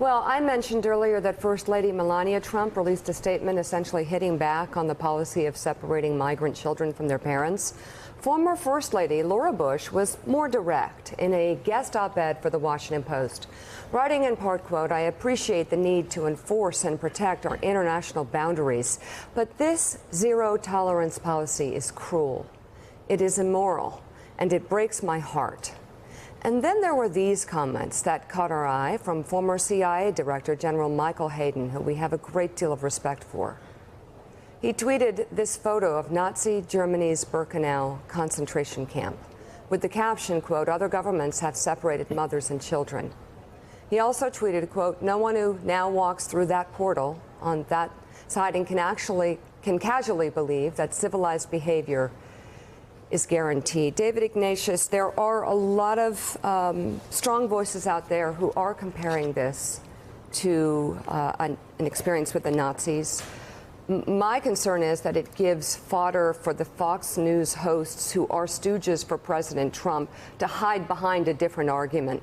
Well, I mentioned earlier that First Lady Melania Trump released a statement essentially hitting back on the policy of separating migrant children from their parents. Former First Lady Laura Bush was more direct in a guest op-ed for the Washington Post, writing in part, quote, "I appreciate the need to enforce and protect our international boundaries, but this zero-tolerance policy is cruel. It is immoral, and it breaks my heart." And then there were these comments that caught our eye from former CIA Director General Michael Hayden, who we have a great deal of respect for. He tweeted this photo of Nazi Germany's Birkenau concentration camp with the caption, quote, "Other governments have separated mothers and children." He also tweeted, quote, "No one who now walks through that portal on that side and can casually believe that civilized behavior is guaranteed." David Ignatius, there are a lot of strong voices out there who are comparing this to an experience with the Nazis. My concern is that it gives fodder for the Fox News hosts who are stooges for President Trump to hide behind a different argument,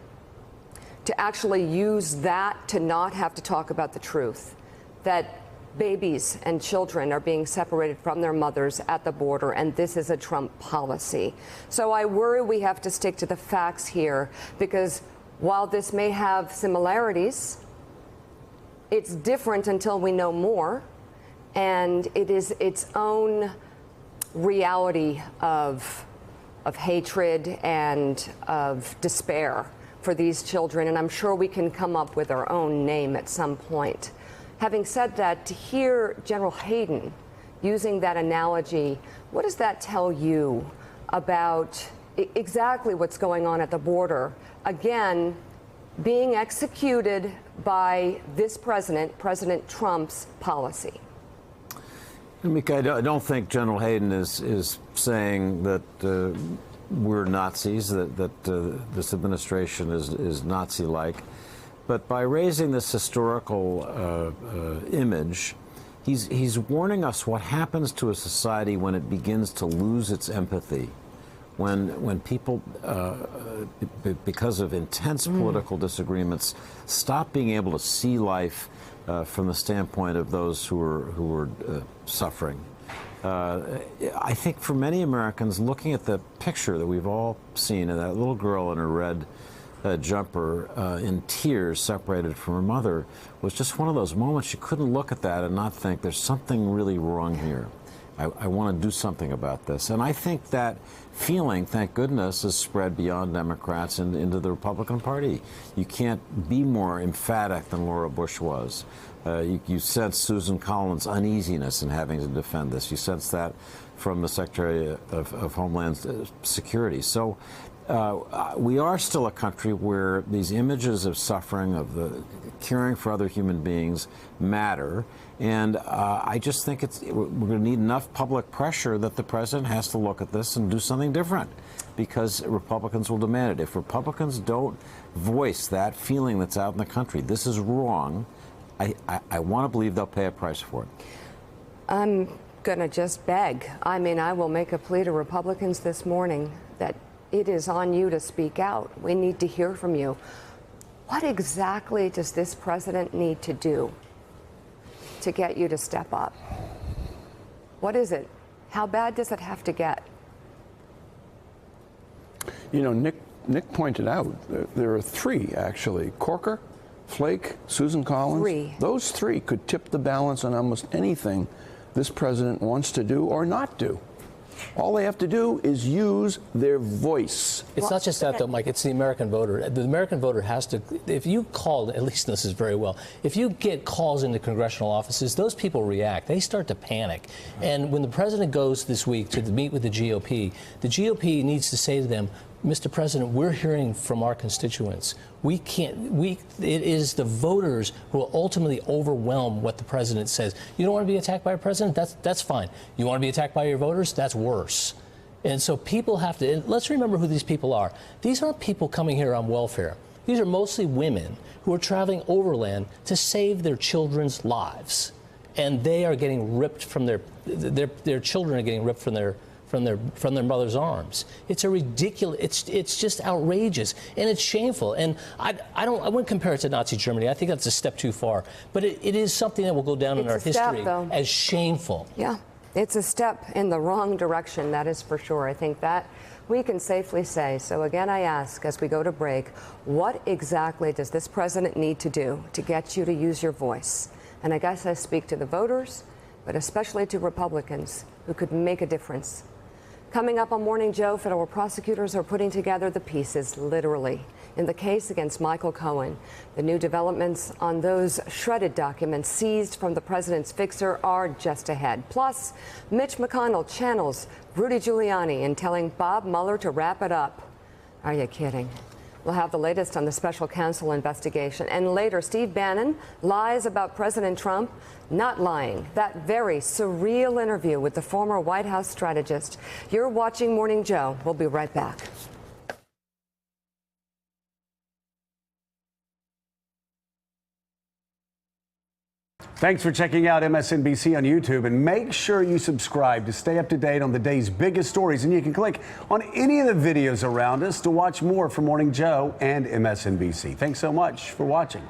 to actually use that to not have to talk about the truth, that babies and children are being separated from their mothers at the border, and this is a Trump policy. So I worry we have to stick to the facts here, because while this may have similarities, it's different until we know more, and it is its own reality of hatred and of despair for these children, and I'm sure we can come up with our own name at some point. Having said that, to hear General Hayden using that analogy, what does that tell you about exactly what's going on at the border? Again, being executed by this president, President Trump's policy. Mika, I don't think General Hayden is saying that we're Nazis, that this administration is Nazi-like. But by raising this historical image, he's warning us what happens to a society when it begins to lose its empathy, when people, because of intense political disagreements, stop being able to see life from the standpoint of those who are suffering. I think for many Americans, looking at the picture that we've all seen of that little girl in her red jumper in tears, separated from her mother, was just one of those moments you couldn't look at that and not think there's something really wrong here. I want to do something about this. And I think that feeling, thank goodness, has spread beyond Democrats and into the Republican Party. You can't be more emphatic than Laura Bush was. You sense Susan Collins' uneasiness in having to defend this. You sense that from the Secretary of Homeland Security. So we are still a country where these images of suffering, of the caring for other human beings, matter. And I just think we're going to need enough public pressure that the president has to look at this and do something different, because Republicans will demand it. If Republicans don't voice that feeling that's out in the country, this is wrong, I want to believe they'll pay a price for it. I'm going to just beg. I mean, I will make a plea to Republicans this morning that it is on you to speak out. We need to hear from you. What exactly does this president need to do to get you to step up? What is it? How bad does it have to get? You know, Nick pointed out there are three, actually. Corker, Flake, Susan Collins. Three. Those three could tip the balance on almost anything this president wants to do or not do. All they have to do is use their voice. It's not just that, though, Mike. It's the American voter. The American voter has to, if you call, at least this is very well, if you get calls into congressional offices, those people react. They start to panic. And when the president goes this week to meet with the GOP needs to say to them, Mr. President, we're hearing from our constituents. It is the voters who will ultimately overwhelm what the president says. You don't want to be attacked by a president? That's fine. You want to be attacked by your voters? That's worse. And so people have to, and let's remember who these people are. These aren't people coming here on welfare. These are mostly women who are traveling overland to save their children's lives. And they are getting ripped from their children are getting ripped from from their mother's arms. It's a ridiculous. It's just outrageous, and it's shameful. And I wouldn't compare it to Nazi Germany. I think that's a step too far. But it is something that will go down in our history as shameful. Yeah, it's a step in the wrong direction. That is for sure. I think that we can safely say. So again, I ask as we go to break, what exactly does this president need to do to get you to use your voice? And I guess I speak to the voters, but especially to Republicans who could make a difference. Coming up on Morning Joe, federal prosecutors are putting together the pieces, literally, in the case against Michael Cohen. The new developments on those shredded documents seized from the president's fixer are just ahead. Plus, Mitch McConnell channels Rudy Giuliani in telling Bob Mueller to wrap it up. Are you kidding? We'll have the latest on the special counsel investigation. And later, Steve Bannon lies about President Trump not lying. That very surreal interview with the former White House strategist. You're watching Morning Joe. We'll be right back. Thanks for checking out MSNBC on YouTube, and make sure you subscribe to stay up to date on the day's biggest stories. And you can click on any of the videos around us to watch more from Morning Joe and MSNBC. Thanks so much for watching.